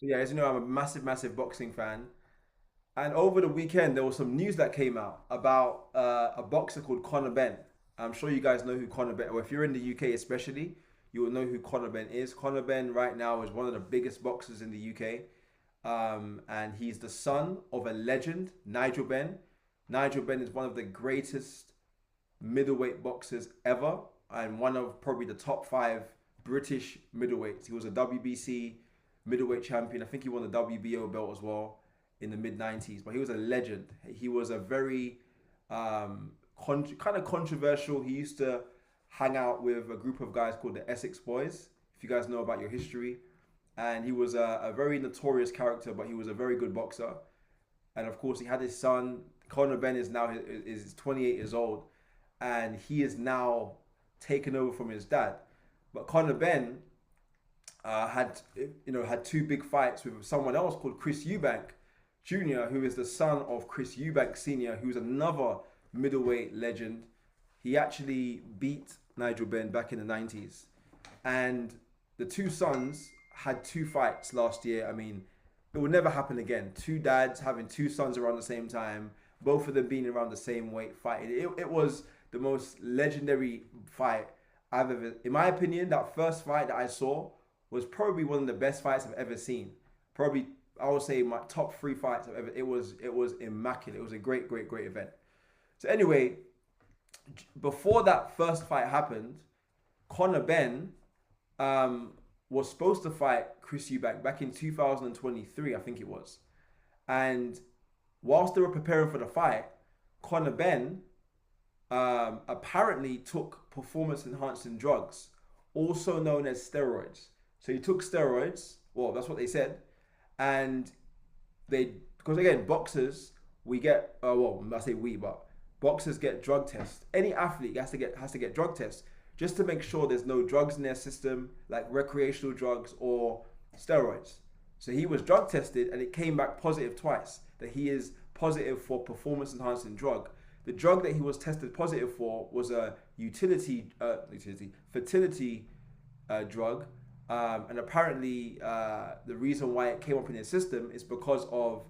So yeah, as you know, I'm a massive boxing fan. And over the weekend, there was some news that came out about a boxer called Conor Benn. I'm sure you guys know who Conor Benn, or if you're in the UK especially, you will know who Conor Benn is. Conor Benn right now is one of the biggest boxers in the UK. And he's the son of a legend, Nigel Benn. Nigel Benn is one of the greatest middleweight boxers ever, and one of probably the top five British middleweights. He was a WBC middleweight champion. I think he won the WBO belt as well in the mid 90s. But he was a legend. He was a very kind of controversial. He used to hang out with a group of guys called the Essex Boys. If you guys know about your history, and he was a very notorious character, but he was a very good boxer. And of course, he had his son. Conor Benn is 28 years old, and he is now taken over from his dad. But Conor Benn had two big fights with someone else called Chris Eubank Jr., who is the son of Chris Eubank Sr., who's another middleweight legend. He actually beat Nigel Benn back in the 90s, and the two sons had two fights last year. I mean, it will never happen again. Two dads having two sons around the same time, both of them being around the same weight fighting. It was the most legendary fight I've ever, in my opinion, that first fight that I saw was probably one of the best fights I've ever seen. Probably, I would say my top three fights I've ever. It was immaculate. It was a great event. So anyway, before that first fight happened, Conor Benn was supposed to fight Chris Eubank back in 2023, I think it was. And whilst they were preparing for the fight, Conor Benn apparently took performance enhancing drugs, also known as steroids. So he took steroids, well, that's what they said. And because again, boxers, we get, well, I say we, but boxers get drug tests. Any athlete has to get drug tests just to make sure there's no drugs in their system, like recreational drugs or steroids. So he was drug tested and it came back positive twice, that he is positive for performance enhancing drug. The drug that he was tested positive for was a fertility drug. And apparently, the reason why it came up in his system is because of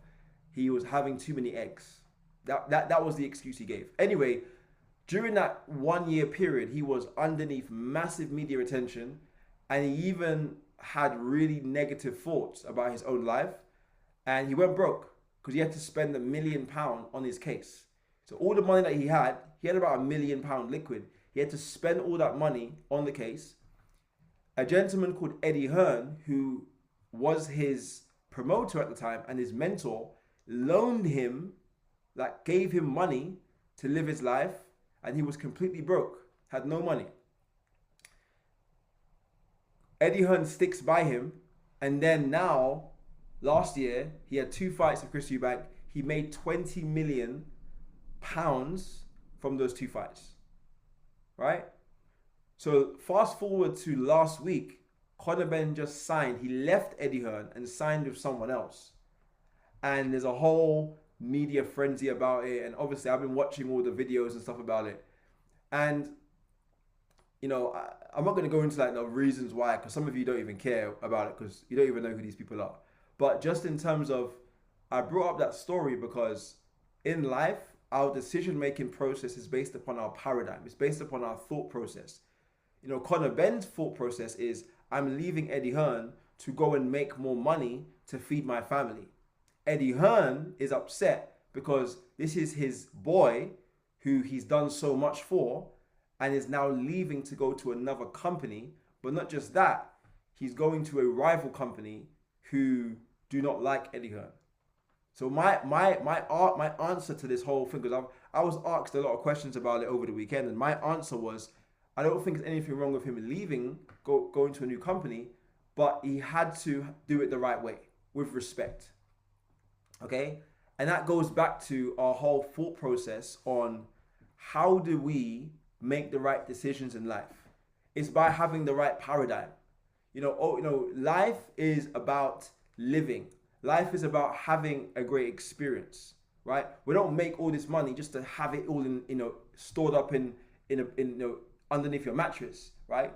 he was having too many eggs. That was the excuse he gave. Anyway, during that 1 year period, he was underneath massive media attention, and he even had really negative thoughts about his own life, and he went broke because he had to spend £1 million on his case. So all the money that he had about £1 million liquid. He had to spend all that money on the case. A gentleman called Eddie Hearn, who was his promoter at the time and his mentor, loaned him, like gave him money to live his life, and he was completely broke, had no money. Eddie Hearn sticks by him, and then now, last year, he had two fights with Chris Eubank. He made £20 million from those two fights, right? So fast forward to last week, Conor Benn just signed. He left Eddie Hearn and signed with someone else. And there's a whole media frenzy about it. And obviously, I've been watching all the videos and stuff about it. And I'm not going to go into like the reasons why, because some of you don't even care about it because you don't even know who these people are. But just in terms of, I brought up that story because in life, our decision making process is based upon our paradigm. It's based upon our thought process. Conor Benn's thought process is, I'm leaving Eddie Hearn to go and make more money to feed my family. Eddie Hearn is upset because this is his boy who he's done so much for and is now leaving to go to another company. But not just that, he's going to a rival company who do not like Eddie Hearn. So my answer to this whole thing, because I was asked a lot of questions about it over the weekend, and my answer was, I don't think there's anything wrong with him leaving, going to a new company, but he had to do it the right way, with respect. Okay? And that goes back to our whole thought process on how do we make the right decisions in life. It's by having the right paradigm. Life is about living. Life is about having a great experience, right? We don't make all this money just to have it all stored up in underneath your mattress, right?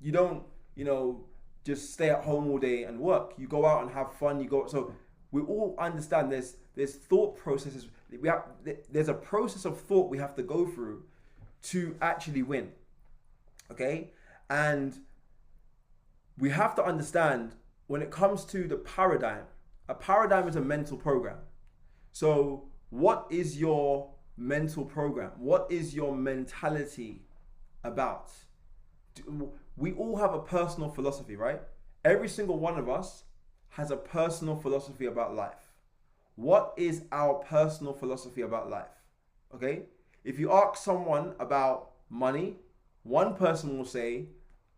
You don't, just stay at home all day and work. You go out and have fun. You go. So we all understand there's thought processes. There's a process of thought we have to go through to actually win. Okay, and we have to understand when it comes to the paradigm. A paradigm is a mental program. So what is your mental program? What is your mentality about? We all have a personal philosophy, right? Every single one of us has a personal philosophy about life. What is our personal philosophy about life? Okay? If you ask someone about money, one person will say,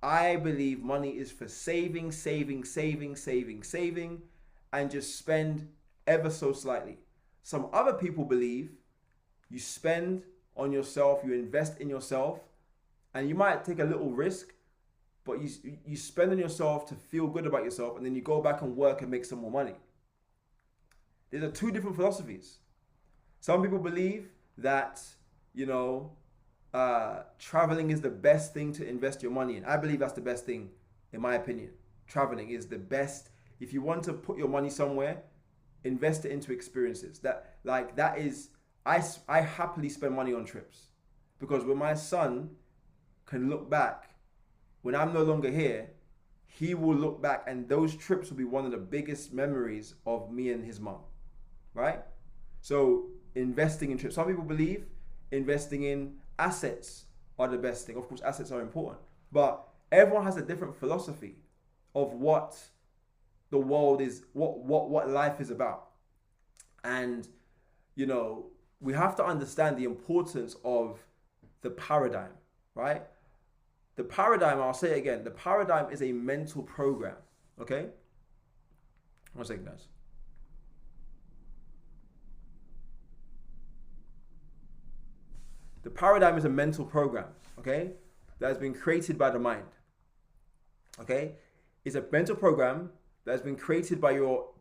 I believe money is for saving, and just spend ever so slightly. Some other people believe you spend on yourself, you invest in yourself, and you might take a little risk, but you spend on yourself to feel good about yourself, and then you go back and work and make some more money. These are two different philosophies. Some people believe that, traveling is the best thing to invest your money in. I believe that's the best thing, in my opinion. Traveling is the best. If you want to put your money somewhere, invest it into experiences. I happily spend money on trips, because when my son can look back, when I'm no longer here, he will look back, and those trips will be one of the biggest memories of me and his mom, right? So investing in trips. Some people believe investing in assets are the best thing. Of course, assets are important, but everyone has a different philosophy of what the world is, what life is about. And, we have to understand the importance of the paradigm, right? The paradigm, I'll say it again, the paradigm is a mental program, okay? 1 second, guys. The paradigm is a mental program, okay? That has been created by the mind, okay? It's a mental program that has been created by your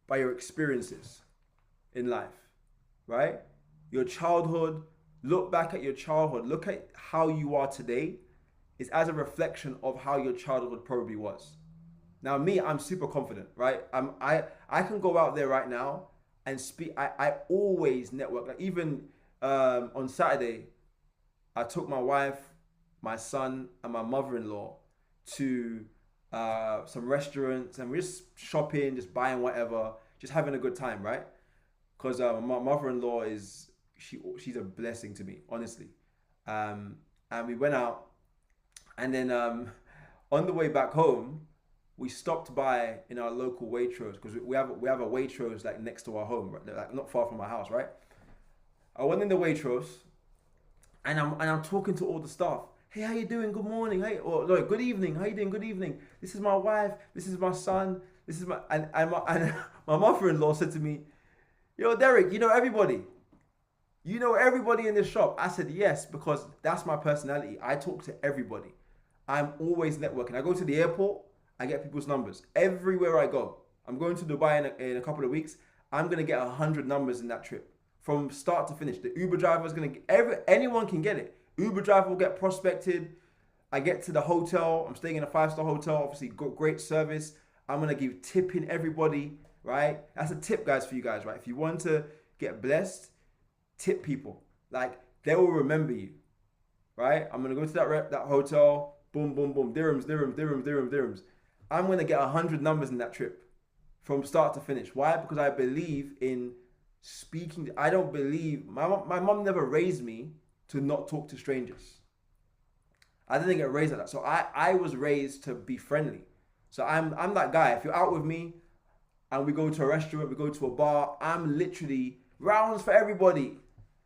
experiences in life, right? Your childhood. Look back at your childhood. Look at how you are today. Is as a reflection of how your childhood probably was. Now, me, I'm super confident, right? I can go out there right now and speak. I always network. Like even on Saturday, I took my wife, my son, and my mother-in-law to some restaurants, and we're just shopping, just buying whatever, just having a good time, right? Because my mother-in-law she's a blessing to me, honestly. And we went out, and then on the way back home, we stopped by in our local Waitrose, because we have a Waitrose like next to our home, right? Like not far from our house, right? I went in the Waitrose, and I'm talking to all the staff. Hey, how you doing? Good morning. Hey, or no, good evening. How you doing? Good evening. This is my wife. This is my son. This is my and my mother-in-law said to me, "Yo, Derrick, you know everybody. You know everybody in this shop." I said, "Yes," because that's my personality. I talk to everybody. I'm always networking. I go to the airport. I get people's numbers everywhere I go. I'm going to Dubai in a couple of weeks. I'm gonna get 100 numbers in that trip from start to finish. The Uber driver is gonna anyone can get it. Uber driver will get prospected. I get to the hotel. I'm staying in a 5-star hotel. Obviously, got great service. I'm gonna give tipping everybody. Right? That's a tip, guys, for you guys. Right? If you want to get blessed, tip people. Like they will remember you. Right? I'm gonna go to that hotel. Boom, boom, boom. Dirhams. I'm gonna get 100 numbers in that trip, from start to finish. Why? Because I believe in speaking. I don't believe my mom never raised me to not talk to strangers. I didn't get raised like that. So I was raised to be friendly. So I'm that guy. If you're out with me and we go to a restaurant, we go to a bar, I'm literally rounds for everybody.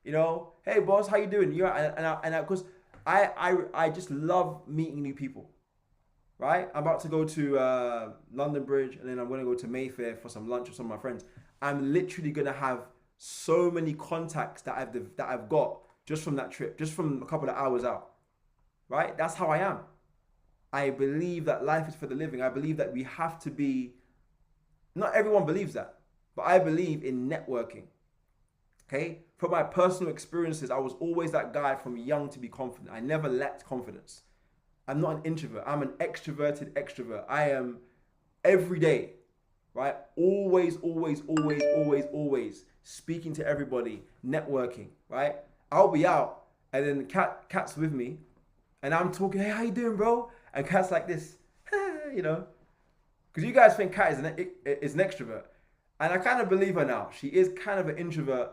Hey boss, how you doing? Because I just love meeting new people. Right? I'm about to go to London Bridge, and then I'm gonna go to Mayfair for some lunch with some of my friends. I'm literally gonna have so many contacts that I've got just from that trip, just from a couple of hours out. Right? That's how I am. I believe that life is for the living. I believe that we have to be. Not everyone believes that, but I believe in networking. Okay? From my personal experiences, I was always that guy from young to be confident. I never lacked confidence. I'm not an introvert. I'm an extroverted extrovert. I am every day, right? Always, always, always, always, always speaking to everybody, networking, right? I'll be out and then Cat's with me and I'm talking, hey, how you doing, bro? And Cat's like this, you know, because you guys think Cat is an extrovert. And I kind of believe her now. She is kind of an introvert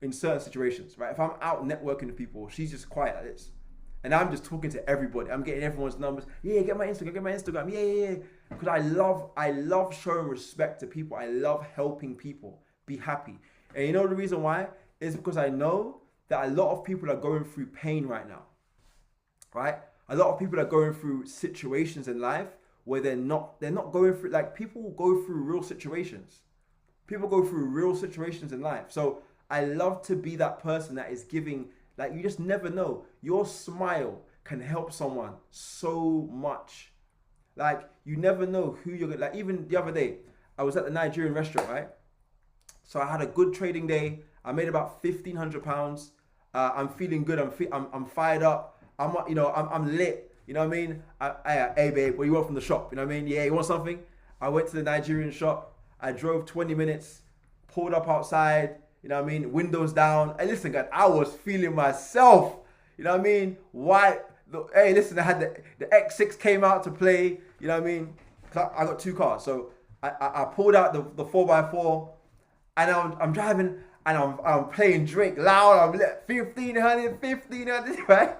in certain situations, right? If I'm out networking with people, she's just quiet like this. And I'm just talking to everybody. I'm getting everyone's numbers. Yeah, get my Instagram. Yeah. Because I love showing respect to people. I love helping people be happy. And you know the reason why? Is because I know that a lot of people are going through pain right now, right? A lot of people are going through situations in life where they're not going through, like people go through real situations. People go through real situations in life. So I love to be that person that is giving, like you just never know. Your smile can help someone so much. Like you never know who you're gonna, like even the other day, I was at the Nigerian restaurant, right? So I had a good trading day. I made about £1,500. I'm feeling good. I'm fired up. I'm lit. You know what I mean? Hey babe, what do you want from the shop? You know what I mean? Yeah, you want something? I went to the Nigerian shop. I drove 20 minutes, pulled up outside. You know what I mean? Windows down. Hey, listen, guys, I was feeling myself. You know what I mean? Hey, listen, I had the X6 came out to play. You know what I mean? I got two cars. So I pulled out the 4x4 and I'm driving and I'm playing Drake loud. I'm lit, 1500, right?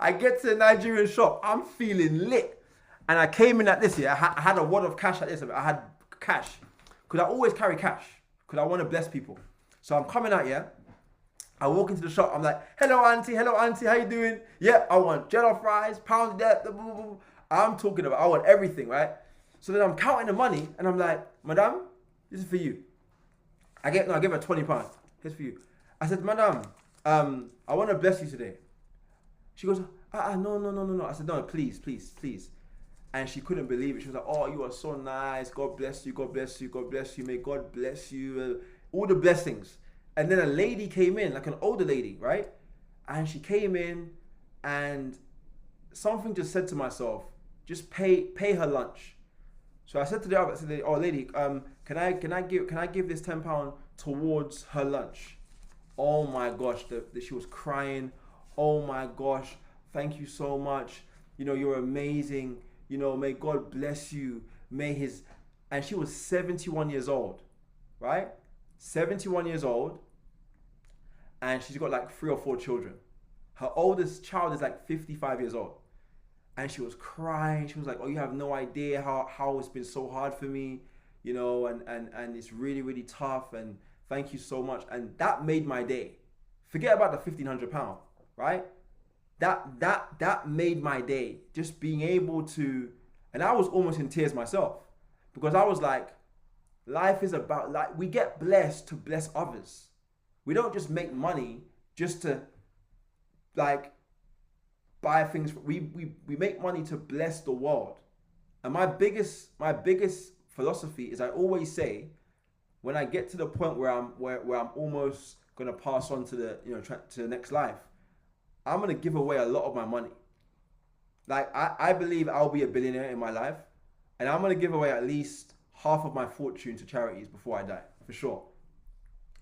I get to the Nigerian shop. I'm feeling lit. And I came in at this year. I had a wad of cash at this. I had cash. Because I always carry cash. Because I want to bless people. So I'm coming out here. I walk into the shop. I'm like, hello, auntie. How you doing? Yeah, I want jollof fries, pounded that. I'm talking about, I want everything, right? So then I'm counting the money. And I'm like, madam, this is for you. I gave her £20. Here's for you. I said, madam, I want to bless you today. She goes, no. I said, no, please. And she couldn't believe it. She was like, oh, you are so nice. God bless you. May God bless you. All the blessings. And then a lady came in, like an older lady, right? And she came in and something just said to myself, just pay her lunch. So I said to the other, oh lady, can I give this £10 towards her lunch? Oh my gosh, she was crying. Oh my gosh, thank you so much. You know, you're amazing. You know, may God bless you. And she was 71 years old, right? 71 years old. And she's got like 3 or 4 children. Her oldest child is like 55 years old. And she was crying. She was like, oh, you have no idea how it's been so hard for me, you know, and it's really, really tough. And thank you so much. And that made my day. Forget about the £1,500, right? That made my day. Just being able to, and I was almost in tears myself because I was like, life is about, like, we get blessed to bless others. We don't just make money just to like buy things. We make money to bless the world. And my biggest philosophy is I always say, when I get to the point where I'm almost gonna pass on to the next life, I'm gonna give away a lot of my money. Like I believe I'll be a billionaire in my life, and I'm gonna give away at least half of my fortune to charities before I die, for sure.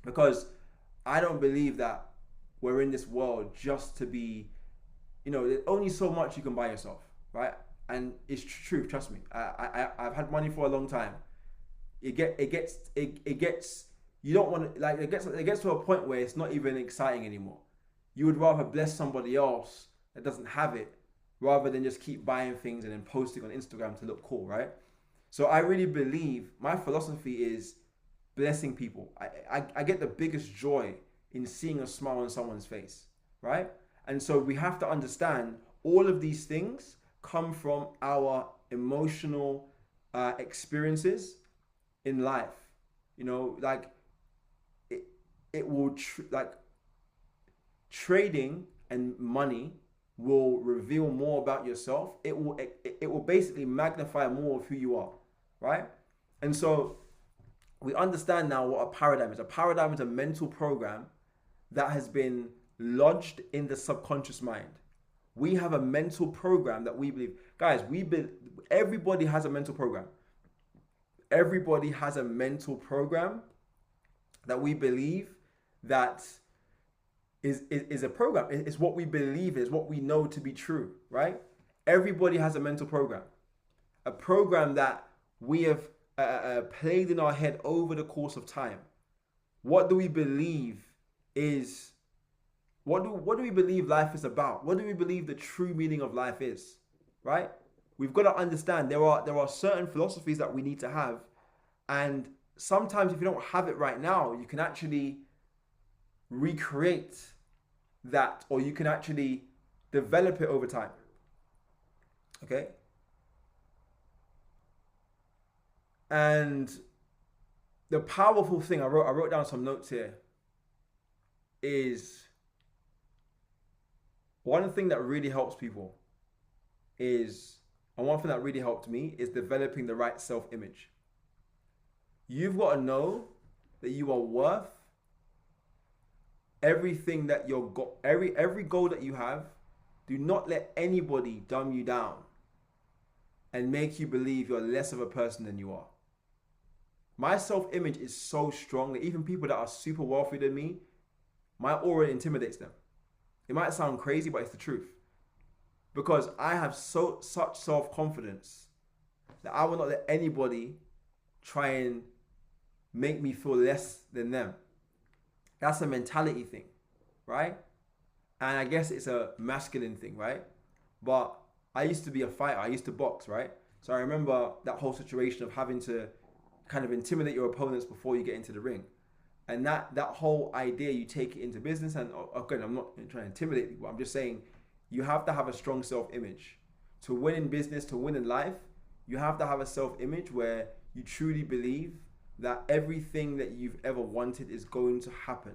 Because I don't believe that we're in this world just to be, there's only so much you can buy yourself, right? And it's true, trust me. I've had money for a long time. It gets you don't want to, like, it gets to a point where it's not even exciting anymore. You would rather bless somebody else that doesn't have it rather than just keep buying things and then posting on Instagram to look cool, right? So I really believe my philosophy is blessing people. I get the biggest joy in seeing a smile on someone's face, right? And so we have to understand all of these things come from our emotional experiences in life. Like it will trading and money will reveal more about yourself. It will basically magnify more of who you are, right? And so we understand now what a paradigm is. A paradigm is a mental program that has been lodged in the subconscious mind, We have a mental program that we believe. Guys, everybody has a mental program. Everybody has a mental program that we believe that is a program. It's what we believe, is what we know to be true, right? Everybody has a mental program. A program that we have played in our head over the course of time. What do we believe is, what do we believe life is about? What do we believe the true meaning of life is, right? We've got to understand there are certain philosophies that we need to have, and sometimes if you don't have it right now, you can actually recreate that, or you can actually develop it over time. Okay? And the powerful thing, I wrote down some notes here, is one thing that really helps people is, and one thing that really helped me, is developing the right self-image. You've got to know that you are worth everything that you're got, every goal that you have. Do not let anybody dumb you down and make you believe you're less of a person than you are. My self-image is so strong that even people that are super wealthy than me, my aura intimidates them. It might sound crazy, but it's the truth. Because I have such self-confidence that I will not let anybody try and make me feel less than them. That's a mentality thing, right? And I guess it's a masculine thing, right? But I used to be a fighter. I used to box, right? So I remember that whole situation of having to kind of intimidate your opponents before you get into the ring. And that whole idea, you take it into business. And again, I'm not trying to intimidate people. I'm just saying you have to have a strong self-image. To win in business, to win in life, you have to have a self-image where you truly believe that everything that you've ever wanted is going to happen.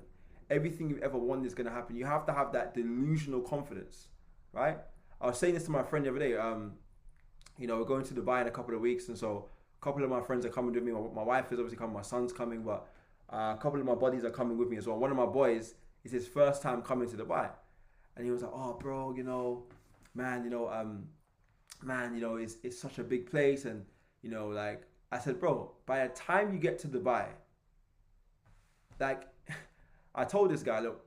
Everything you've ever wanted is going to happen. You have to have that delusional confidence, right? I was saying this to my friend the other day. We're going to Dubai in a couple of weeks, and so a couple of my friends are coming with me. My wife is obviously coming, my son's coming, but a couple of my buddies are coming with me as well. One of my boys, is his first time coming to Dubai, and he was like, "Oh, bro, it's such a big place, and like." I said, bro, by the time you get to Dubai, like, I told this guy, look,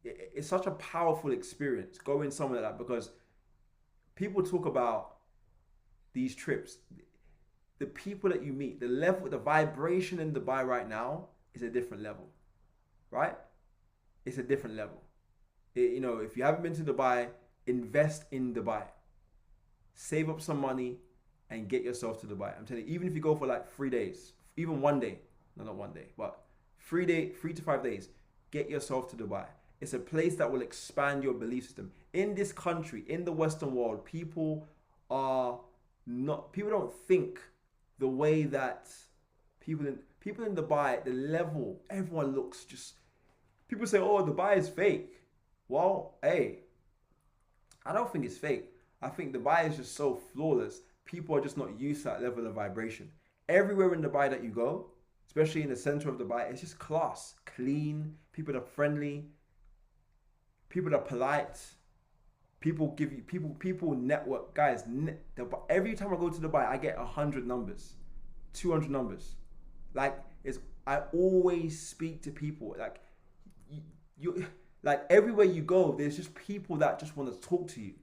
it's such a powerful experience going somewhere like that, because people talk about these trips. The people that you meet, the level, the vibration in Dubai right now is a different level, right? It's a different level. If you haven't been to Dubai, invest in Dubai. Save up some money and get yourself to Dubai. I'm telling you, even if you go for like 3 days, even 1 day, no, not 1 day, but 3 to 5 days, get yourself to Dubai. It's a place that will expand your belief system. In this country, in the Western world, people don't think the way that people in Dubai, the level, everyone looks just, people say, oh, Dubai is fake. Well, hey, I don't think it's fake. I think Dubai is just so flawless. People are just not used to that level of vibration. Everywhere in Dubai that you go, especially in the center of Dubai, it's just class, clean. People are friendly. People are polite. People give you, people network. Guys, every time I go to Dubai, I get 100 numbers, 200 numbers. I always speak to people. Like everywhere you go, there's just people that just want to talk to you.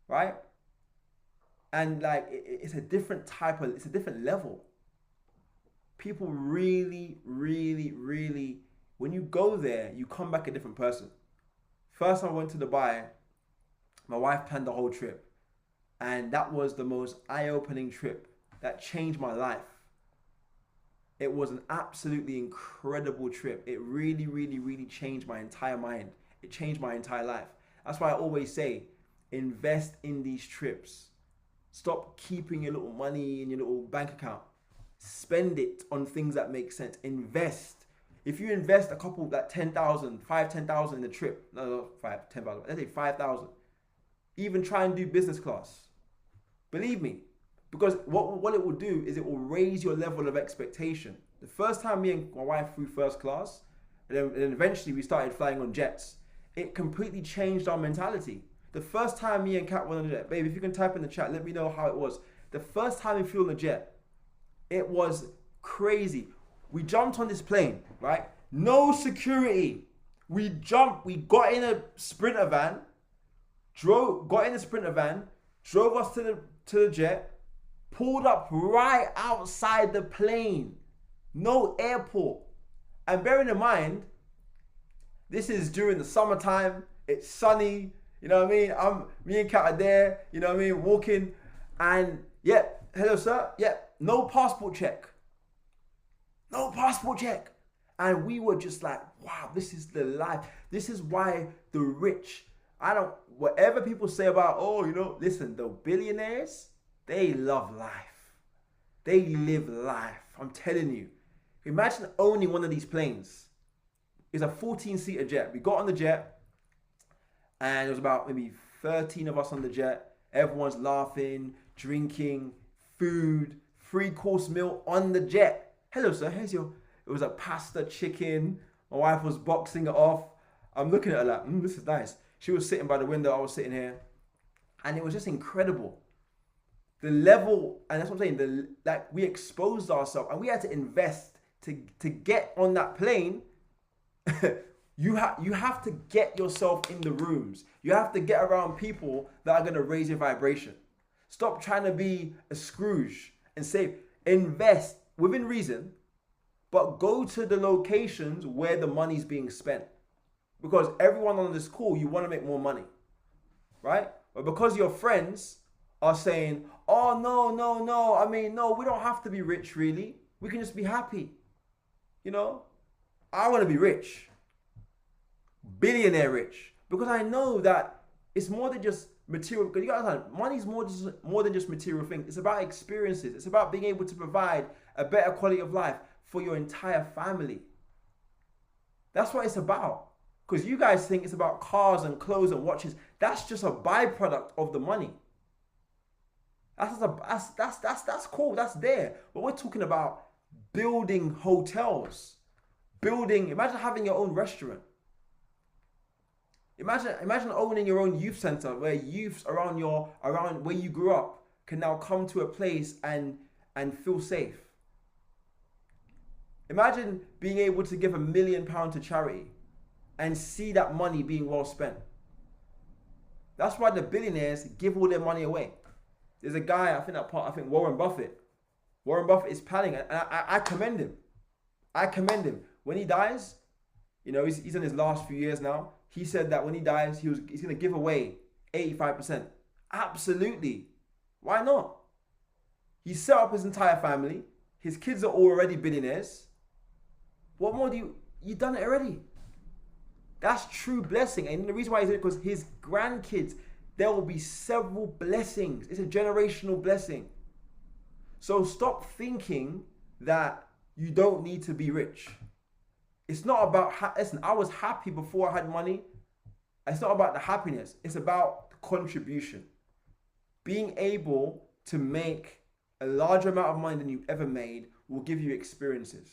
Right? And it's a different it's a different level. People really, really, really, when you go there, you come back a different person. First time I went to Dubai, my wife planned the whole trip. And that was the most eye-opening trip that changed my life. It was an absolutely incredible trip. It really, really, really changed my entire mind. It changed my entire life. That's why I always say, invest in these trips. Stop keeping your little money in your little bank account. Spend it on things that make sense. Invest. If you invest a couple, like 10,000 in the trip, no, 10,000, let's say 5,000. Even try and do business class. Believe me. Because what it will do is it will raise your level of expectation. The first time me and my wife flew first class, and then eventually we started flying on jets. it completely changed our mentality. The first time me and Kat went on the jet, babe, if you can type in the chat, let me know how it was. The first time we flew on the jet, it was crazy. We jumped on this plane, right? No security. We got in a Sprinter van, drove us to the jet, pulled up right outside the plane. No airport. And bearing in mind, this is during the summertime, it's sunny, you know what I mean? Me and Kat are there, you know what I mean, walking, and hello sir, no passport check. No passport check. And we were just like, wow, this is the life. This is why the rich, whatever people say about, listen, the billionaires, they love life. They live life. I'm telling you. Imagine owning one of these planes. It's a 14-seater jet. We got on the jet, and there was about maybe 13 of us on the jet. Everyone's laughing, drinking, food, 3-course meal on the jet. Hello, sir. It was a pasta, chicken. My wife was boxing it off. I'm looking at her like, this is nice. She was sitting by the window. I was sitting here. And it was just incredible. The level, and that's what I'm saying, we exposed ourselves and we had to invest to get on that plane. You have to get yourself in the rooms. You have to get around people that are going to raise your vibration. Stop trying to be a Scrooge and say, invest within reason, but go to the locations where the money's being spent. Because everyone on this call, you want to make more money, right? But because your friends are saying, oh, no. I mean, no, we don't have to be rich, really. We can just be happy. You know, I want to be rich. Billionaire rich. Because I know that it's more than just material. Because you gotta understand, money is more than just material things. It's about experiences. It's about being able to provide a better quality of life for your entire family. That's what it's about. Because you guys think it's about cars and clothes and watches. That's just a byproduct of the money. That's cool. That's there. But we're talking about building hotels. Imagine having your own restaurant. Imagine owning your own youth center where youths around where you grew up can now come to a place and feel safe. Imagine being able to give £1 million to charity and see that money being well spent. That's why the billionaires give all their money away. There's a guy, I think Warren Buffett. Warren Buffett is planning, and I commend him. When he dies, you know, he's in his last few years now. He said that when he dies, he's going to give away 85%. Absolutely. Why not? He set up his entire family. His kids are already billionaires. What more you've done it already. That's true blessing. And the reason why he's doing it is because his grandkids, there will be several blessings. It's a generational blessing. So stop thinking that you don't need to be rich. It's not about, listen, I was happy before I had money. It's not about the happiness. It's about the contribution. Being able to make a larger amount of money than you've ever made will give you experiences.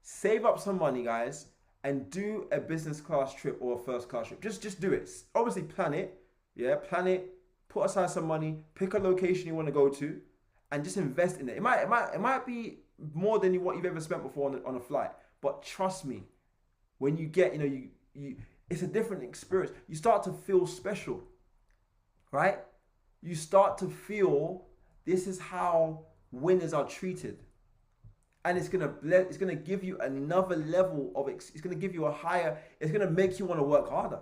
Save up some money, guys, and do a business class trip or a first class trip. Just do it. Obviously plan it. Yeah, plan it. Put aside some money. Pick a location you want to go to, and just invest in it. It might be more than what you've ever spent before on a flight. But trust me, when you get, you it's a different experience. You start to feel special, right? You start to feel this is how winners are treated. And it's gonna give you another level of, it's gonna give you a higher, it's gonna make you want to work harder.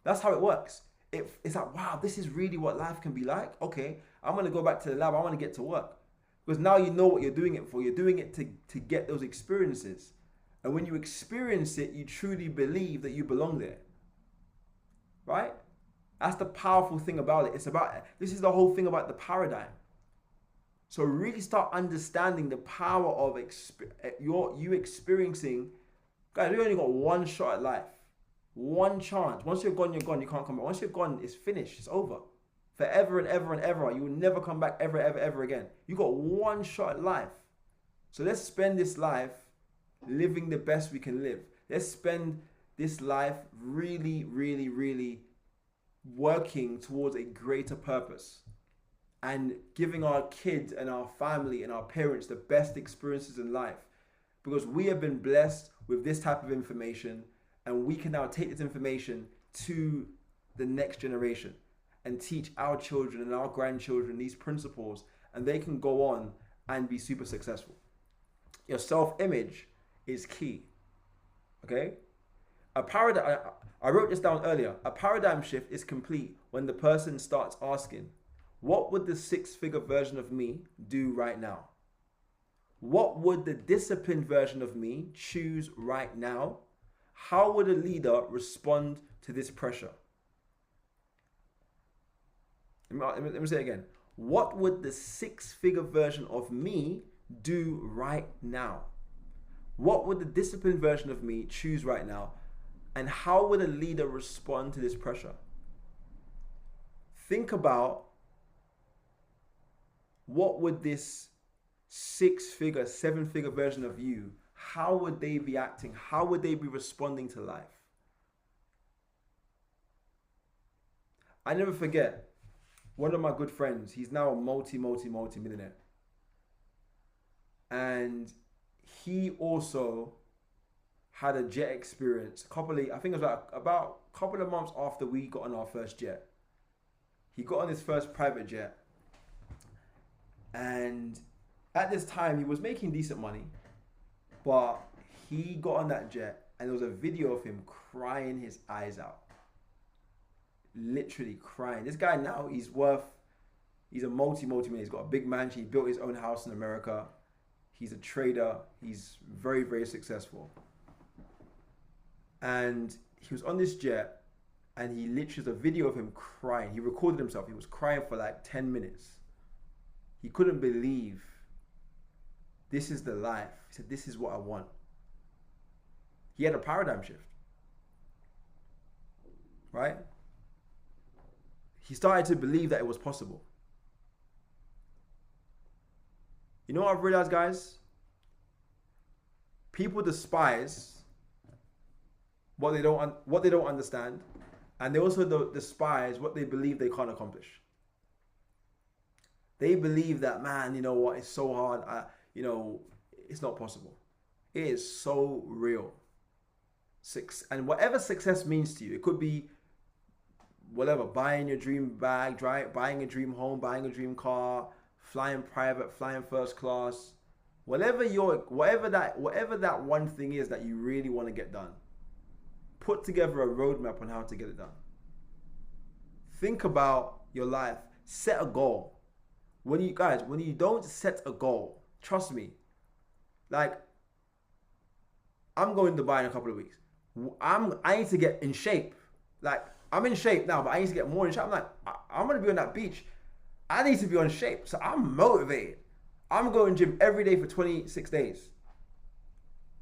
That's how it works. It's like, wow, this is really what life can be like. Okay, I'm gonna go back to the lab. I want to get to work. Because now you know what you're doing it for. You're doing it to get those experiences. And when you experience it, you truly believe that you belong there. Right? That's the powerful thing about it. This is the whole thing about the paradigm. So really start understanding the power of you experiencing. Guys, we only got one shot at life. One chance. Once you're gone, you're gone. You can't come back. Once you're gone, it's finished. It's over. Forever and ever and ever. You will never come back ever, ever, ever again. You got one shot at life. So let's spend this life living the best we can live. Let's spend this life really, really, really working towards a greater purpose and giving our kids and our family and our parents the best experiences in life, because we have been blessed with this type of information, and we can now take this information to the next generation and teach our children and our grandchildren these principles, and they can go on and be super successful. Your self-image is key. Okay? I wrote this down earlier. A paradigm shift is complete when the person starts asking, what would the six-figure version of me do right now? What would the disciplined version of me choose right now? How would a leader respond to this pressure? Let me say it again. What would the six-figure version of me do right now? What would the disciplined version of me choose right now? And how would a leader respond to this pressure? Think about, what would this six-figure, seven-figure version of you, how would they be acting? How would they be responding to life? I never forget, one of my good friends, he's now a multi-millionaire. And he also had a jet experience I think it was like about a couple of months after we got on our first jet. He got on his first private jet. And at this time, he was making decent money. But he got on that jet and there was a video of him crying his eyes out. Literally crying. This guy now, he's a multi-millionaire. He's got a big mansion. He built his own house in America. He's a trader. He's very, very successful. And he was on this jet and he literally, there's a video of him crying. He recorded himself. He was crying for like 10 minutes. He couldn't believe this is the life. He said, this is what I want. He had a paradigm shift. Right? He started to believe that it was possible. You know what I've realized, guys? People despise what they don't understand, and they also despise what they believe they can't accomplish. They believe that, man, you know what, it's so hard, it's not possible. It is so real. And whatever success means to you, it could be whatever, buying your dream bag, buying a dream home, buying a dream car, flying private, flying first class, whatever that one thing is that you really want to get done. Put together a roadmap on how to get it done. Think about your life. Set a goal. When you don't set a goal, trust me, like, I'm going to Dubai in a couple of weeks. I need to get in shape. Like, I'm in shape now, but I need to get more in shape. I'm like, I'm going to be on that beach. I need to be on shape. So I'm motivated. I'm going to gym every day for 26 days.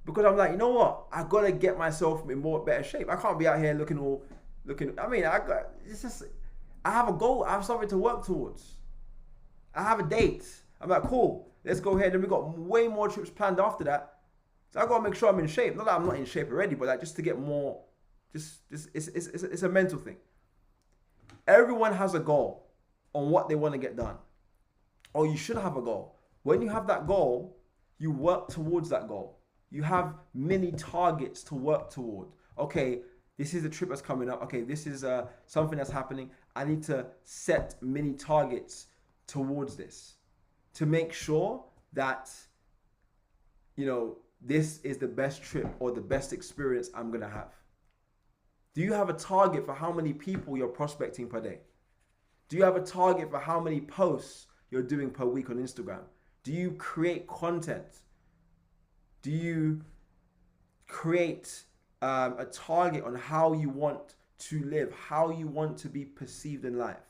Because I'm like, you know what? I got to get myself in better shape. I can't be out here looking, I have a goal. I have something to work towards. I have a date. I'm like, cool, let's go ahead. And we got way more trips planned after that. So I got to make sure I'm in shape. Not that I'm not in shape already, but like just to get more, it's a mental thing. Everyone has a goal on what they want to get done. Or you should have a goal. When you have that goal, you work towards that goal. You have many targets to work toward. Okay, this is a trip that's coming up. Okay, this is something that's happening. I need to set many targets towards this to make sure that, this is the best trip or the best experience I'm going to have. Do you have a target for how many people you're prospecting per day? Do you have a target for how many posts you're doing per week on Instagram? Do you create content? Do you create a target on how you want to live, how you want to be perceived in life?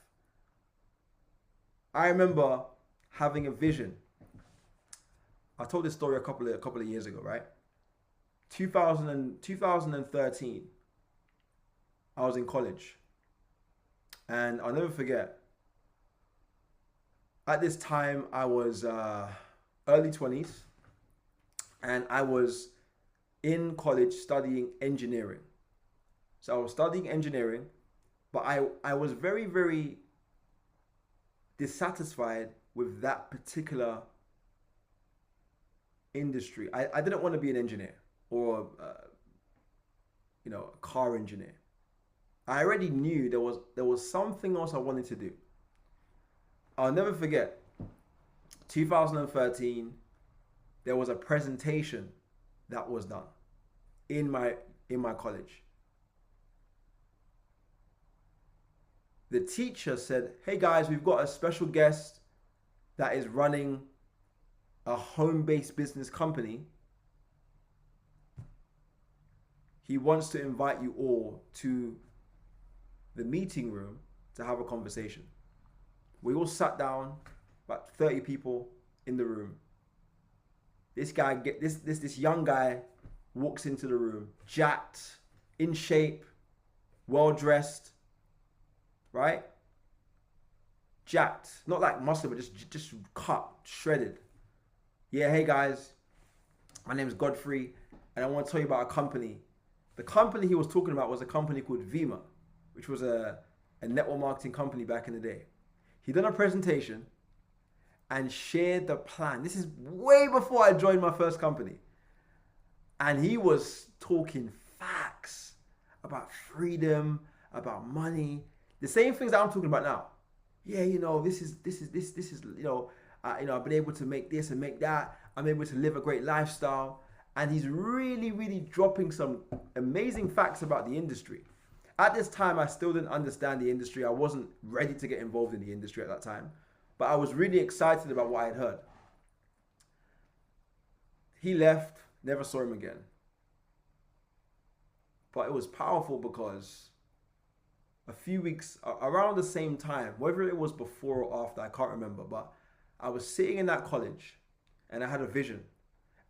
I remember having a vision. I told this story a couple of years ago, right? 2013, I was in college. And I'll never forget, at this time, I was early 20s. And I was in college studying engineering. So I was studying engineering, but I was very, very dissatisfied with that particular industry. I didn't want to be an engineer or, a car engineer. I already knew there was something else I wanted to do. I'll never forget 2013, there was a presentation that was done in my college. The teacher said, "Hey guys, we've got a special guest that is running a home-based business company. He wants to invite you all to the meeting room to have a conversation." We all sat down, about 30 people in the room. This young guy walks into the room, jacked, in shape, well dressed, right? Jacked, not like muscle, but just cut, shredded. "Yeah, hey guys, my name is Godfrey, and I want to tell you about a company." The company he was talking about was a company called Vima, which was a network marketing company back in the day. He done a presentation and shared the plan. This is way before I joined my first company. And he was talking facts about freedom, about money, the same things that I'm talking about now. Yeah, this is I've been able to make this and make that. I'm able to live a great lifestyle. And he's really, really dropping some amazing facts about the industry. At this time, I still didn't understand the industry. I wasn't ready to get involved in the industry at that time. But I was really excited about what I had heard. He left, never saw him again. But it was powerful because a few weeks, around the same time, whether it was before or after, I can't remember, but I was sitting in that college and I had a vision.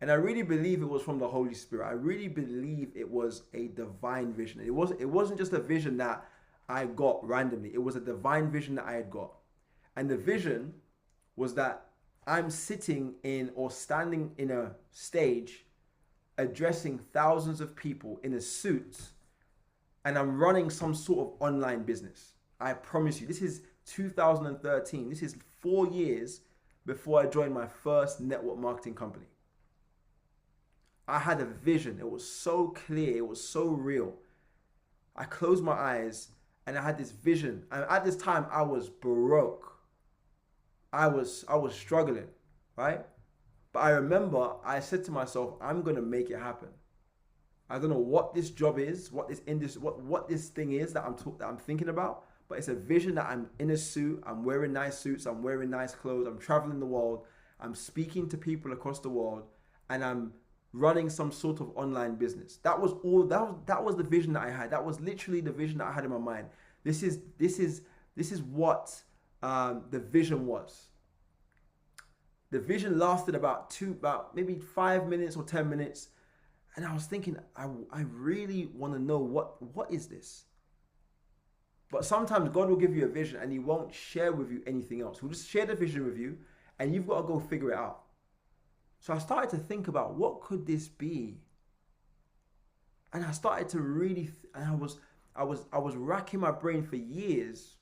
And I really believe it was from the Holy Spirit. I really believe it was a divine vision. It wasn't just a vision that I got randomly. It was a divine vision that I had got. And the vision was that I'm sitting in or standing in a stage addressing thousands of people in a suit, and I'm running some sort of online business. I promise you, this is 2013. This is 4 years before I joined my first network marketing company. I had a vision. It was so clear. It was so real. I closed my eyes and I had this vision. And at this time, I was broke. I was struggling, right? But I remember I said to myself, I'm going to make it happen. I don't know what this job is, what this industry, what this thing is that I'm thinking about, but it's a vision that I'm in a suit, I'm wearing nice suits, I'm wearing nice clothes, I'm traveling the world, I'm speaking to people across the world, and I'm running some sort of online business. That was the vision that I had. That was literally the vision that I had in my mind. This is what the vision was. The vision lasted about maybe 5 minutes or 10 minutes. And I was thinking, I really want to know what is this? But sometimes God will give you a vision and he won't share with you anything else. He'll just share the vision with you and you've got to go figure it out. So I started to think about what could this be? And I started to really, and I was racking my brain for years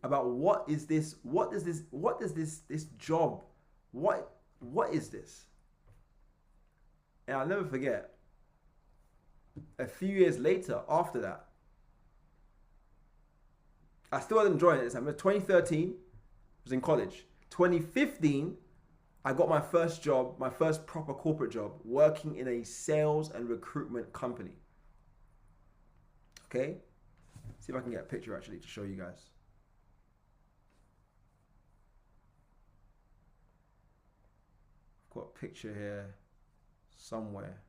about what is this? What is this job? What is this? And I'll never forget, a few years later, after that, I still hadn't joined it. It was 2013, I was in college. 2015, I got my first job, my first proper corporate job, working in a sales and recruitment company. Okay? See if I can get a picture actually to show you guys. I've got a picture here somewhere.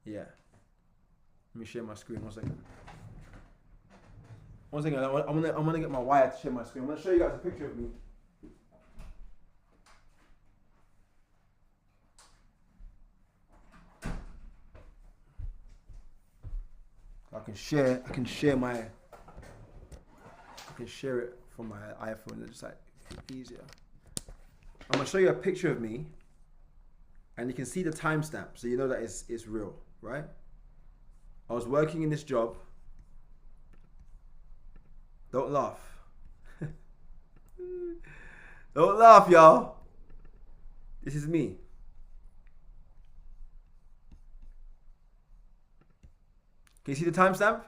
Yeah. Let me share my screen 1 second. 1 second, I'm gonna get my wire to share my screen. I'm gonna show you guys a picture of me. I can share it from my iPhone. It's just like easier. I'm gonna show you a picture of me, and you can see the timestamp, so you know that it's real, right? I was working in this job. Don't laugh. Don't laugh, y'all. This is me. Can you see the timestamp?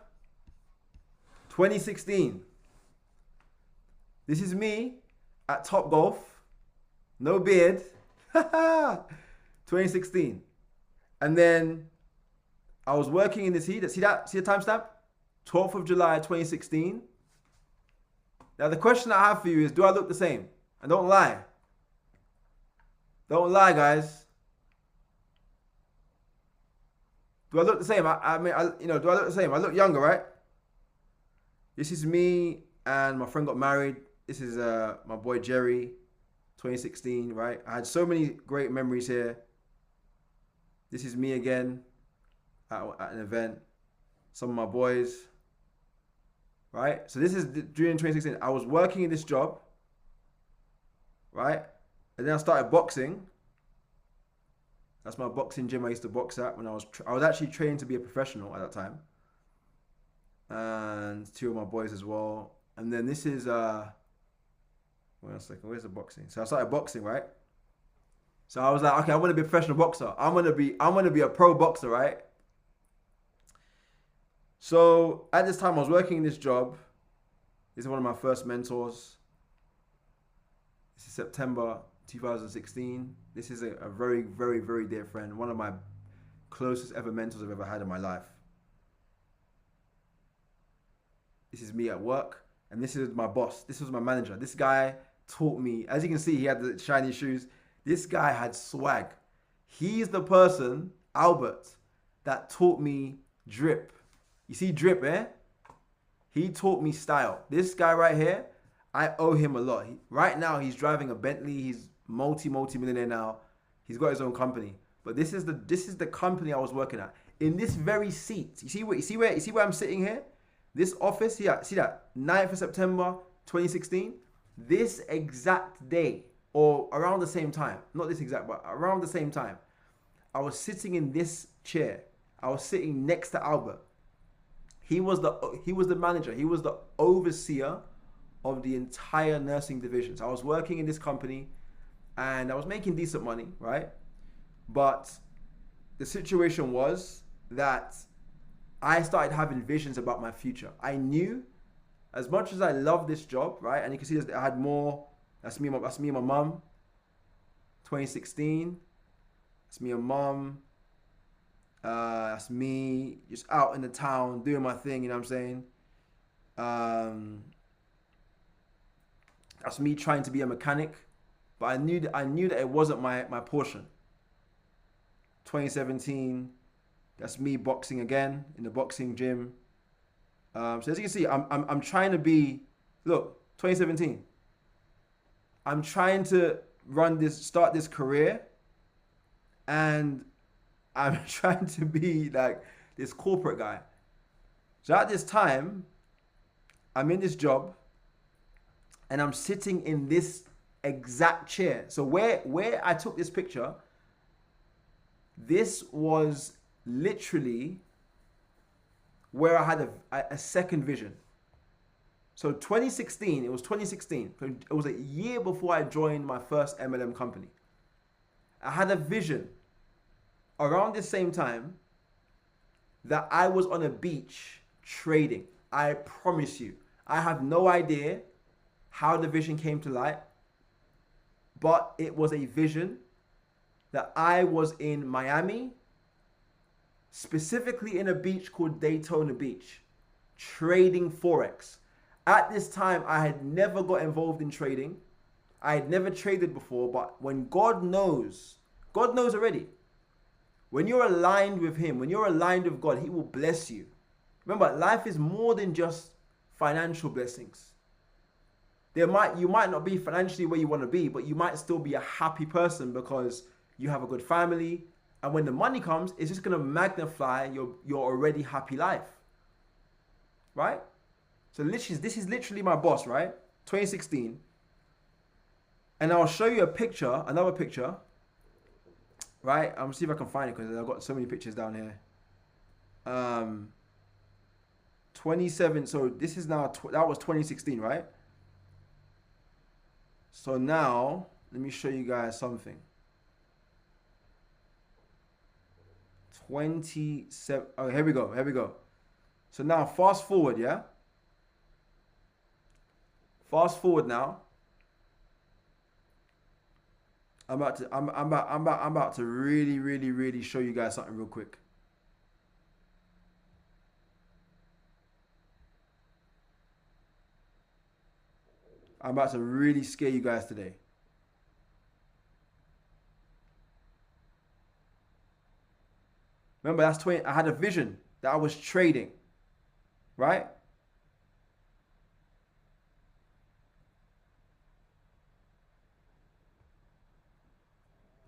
2016. This is me at Top Golf. No beard. 2016. And then I was working in this heat. See that? See the timestamp? 12th of July, 2016. Now the question I have for you is, do I look the same? And don't lie. Don't lie, guys. Do I look the same? Do I look the same? I look younger, right? This is me and my friend got married. This is my boy Jerry, 2016, right? I had so many great memories here. This is me again at an event. Some of my boys, right? So this is during 2016. I was working in this job, right? And then I started boxing. That's my boxing gym I used to box at when I was actually trained to be a professional at that time. And two of my boys as well. And then this is, wait a second, where's the boxing? So I started boxing, right? So I was like, okay, I want to be a professional boxer. I'm gonna be a pro boxer, right? So at this time I was working in this job. This is one of my first mentors. This is September 2016. This is a very, very, very dear friend. One of my closest ever mentors I've ever had in my life. This is me at work. And this is my boss. This was my manager. This guy taught me. As you can see, he had the shiny shoes. This guy had swag. He's the person, Albert, that taught me drip. You see drip, eh? He taught me style. This guy right here, I owe him a lot. Right now, he's driving a Bentley. He's multi-millionaire now. He's got his own company. But this is the company I was working at. In this very seat. You see where I'm sitting here? This office, see that? 9th of September, 2016. This exact day, or around the same time, not this exact, but around the same time, I was sitting in this chair. I was sitting next to Albert. He was the manager. He was the overseer of the entire nursing division. So I was working in this company and I was making decent money, right? But the situation was that I started having visions about my future. I knew, as much as I love this job, right? And you can see I had more. That's me and my mum. 2016. That's me and mum. That's me just out in the town doing my thing. You know what I'm saying? That's me trying to be a mechanic, but I knew that it wasn't my portion. 2017. That's me boxing again in the boxing gym. So as you can see, I'm trying to be, look, 2017. I'm trying to start this career, and I'm trying to be like this corporate guy. So at this time, I'm in this job, and I'm sitting in this exact chair. So where I took this picture, this was literally where I had a second vision. So 2016, it was 2016. It was a year before I joined my first MLM company. I had a vision around the same time that I was on a beach trading. I promise you, I have no idea how the vision came to light, but it was a vision that I was in Miami, specifically in a beach called Daytona Beach, trading Forex. At this time, I had never got involved in trading. I had never traded before, but when God knows already. When you're aligned with Him, when you're aligned with God, He will bless you. Remember, life is more than just financial blessings. You might not be financially where you want to be, but you might still be a happy person because you have a good family. And when the money comes, it's just going to magnify your already happy life. Right? So this is literally my boss, right? 2016. And I'll show you a picture, another picture, right? I'm gonna see if I can find it because I've got so many pictures down here. 27. So this is now that was 2016, right? So now let me show you guys something. 27. Oh, here we go. Here we go. So now fast forward, yeah. Fast forward now. I'm about to really show you guys something real quick. I'm about to really scare you guys today. Remember, that's 20. I had a vision that I was trading, right?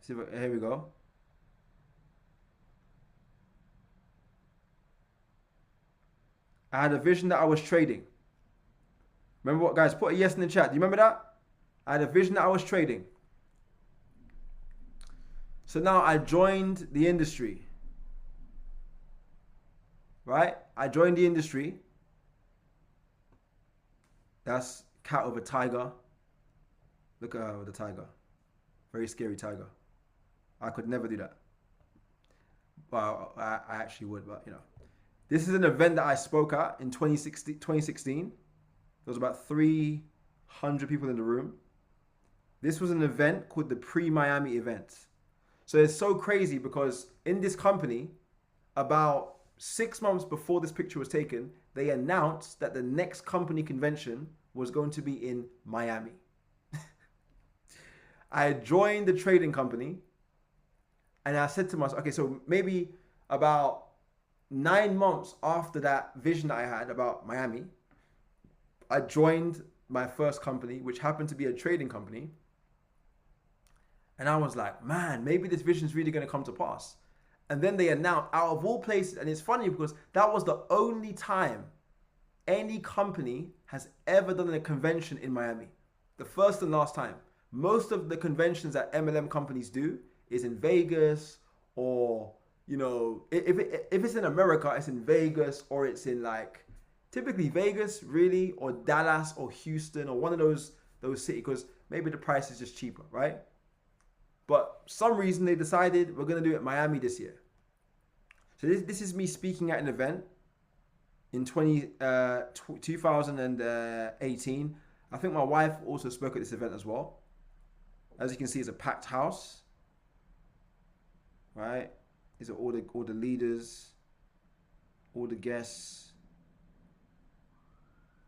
See, here we go. I had a vision that I was trading. Remember what, guys? Put a yes in the chat. Do you remember that? I had a vision that I was trading. So now I joined the industry. Right? I joined the industry. That's cat with a tiger. Look at her with a tiger. Very scary tiger. I could never do that. Well, I actually would, but you know. This is an event that I spoke at in 2016. There was about 300 people in the room. This was an event called the Pre-Miami event. So it's so crazy because in this company, about 6 months before this picture was taken, they announced that the next company convention was going to be in Miami. I joined the trading company and I said to myself, okay, so maybe about 9 months after that vision that I had about Miami, I joined my first company, which happened to be a trading company. And I was like, man, maybe this vision is really going to come to pass. And then they announced, out of all places, and it's funny because that was the only time any company has ever done a convention in Miami. The first and last time. Most of the conventions that MLM companies do is in Vegas, or, you know, if it's in America, it's in Vegas, or it's in like, typically Vegas, really, or Dallas, or Houston, or one of those cities, because maybe the price is just cheaper, right? But some reason they decided we're going to do it in Miami this year. So this is me speaking at an event in 2018. I think my wife also spoke at this event as well. As you can see, it's a packed house, right? These are all the leaders, all the guests.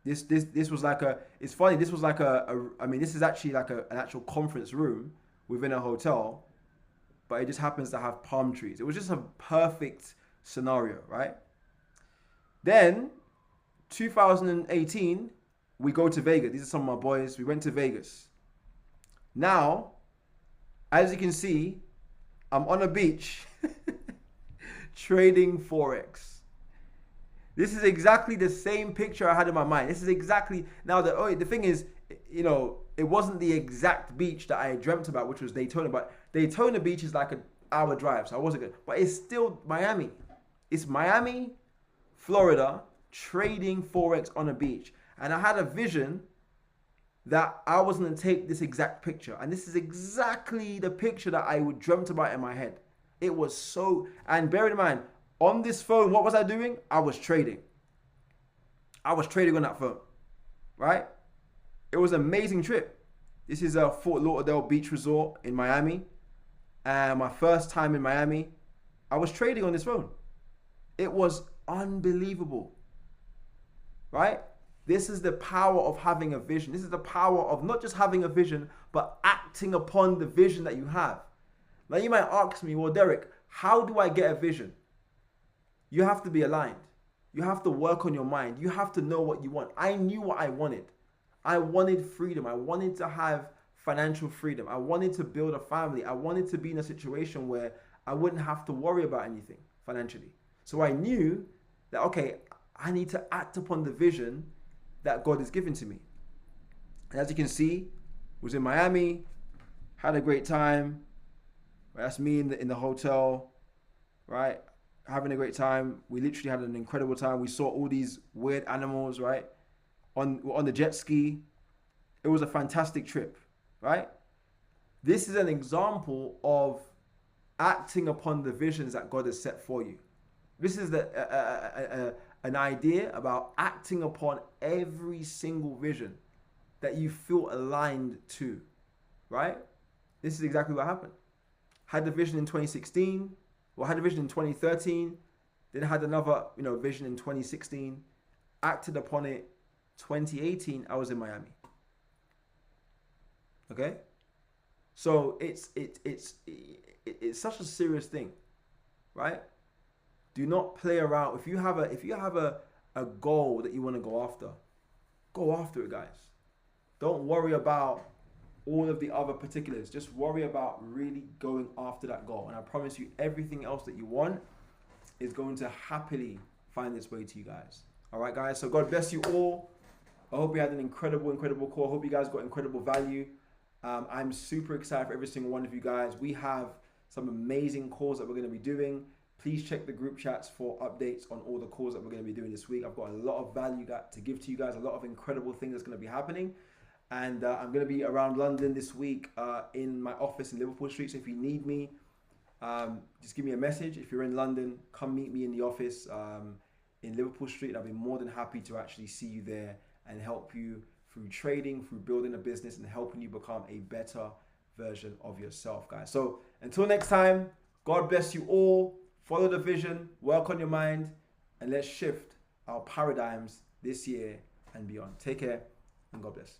This was like it's funny, this was like I mean, this is actually like an actual conference room within a hotel, but it just happens to have palm trees. It was just a perfect scenario, right? Then 2018, we go to Vegas. These are some of my boys. We went to Vegas. Now, as you can see, I'm on a beach trading Forex. This is exactly the same picture I had in my mind. This is exactly, now the thing is, you know, it wasn't the exact beach that I dreamt about, which was Daytona, but Daytona Beach is like an hour drive, so I wasn't good. But it's still Miami. It's Miami, Florida, trading Forex on a beach. And I had a vision that I was going to take this exact picture. And this is exactly the picture that I would dreamt about in my head. It was so, and bear in mind, on this phone, what was I doing? I was trading. I was trading on that phone, right? It was an amazing trip. This is a Fort Lauderdale Beach Resort in Miami. And my first time in Miami, I was trading on this phone. It was unbelievable, right? This is the power of having a vision. This is the power of not just having a vision, but acting upon the vision that you have. Now you might ask me, well, Derrick, how do I get a vision? You have to be aligned. You have to work on your mind. You have to know what you want. I knew what I wanted. I wanted freedom. I wanted to have financial freedom. I wanted to build a family. I wanted to be in a situation where I wouldn't have to worry about anything financially. So I knew that, okay, I need to act upon the vision that God has given to me. And as you can see, was in Miami. Had a great time. That's me in the hotel, right? Having a great time. We literally had an incredible time. We saw all these weird animals, right? On the jet ski. It was a fantastic trip, right? This is an example of acting upon the visions that God has set for you. This is an idea about acting upon every single vision that you feel aligned to, right? This is exactly what happened. Had the vision in 2016, or had a vision in 2013, then had another, vision in 2016, acted upon it. 2018, I was in Miami. Okay, so it's such a serious thing, right? Do not play around. If you have a goal that you want to go after it, guys. Don't worry about all of the other particulars. Just worry about really going after that goal. And I promise you, everything else that you want is going to happily find its way to you guys. All right, guys. So God bless you all. I hope you had an incredible call. I hope you guys got incredible value. I'm super excited for every single one of you guys. We have some amazing calls that we're going to be doing. Please check the group chats for updates on all the calls that we're going to be doing this week. I've got a lot of value to give to you guys, a lot of incredible things that's going to be happening. And I'm going to be around London this week in my office in Liverpool Street. So if you need me, just give me a message. If you're in London, come meet me in the office in Liverpool Street. I'll be more than happy to actually see you there and help you through trading, through building a business, and helping you become a better version of yourself, guys. So until next time, God bless you all. Follow the vision, work on your mind, and let's shift our paradigms this year and beyond. Take care, and God bless.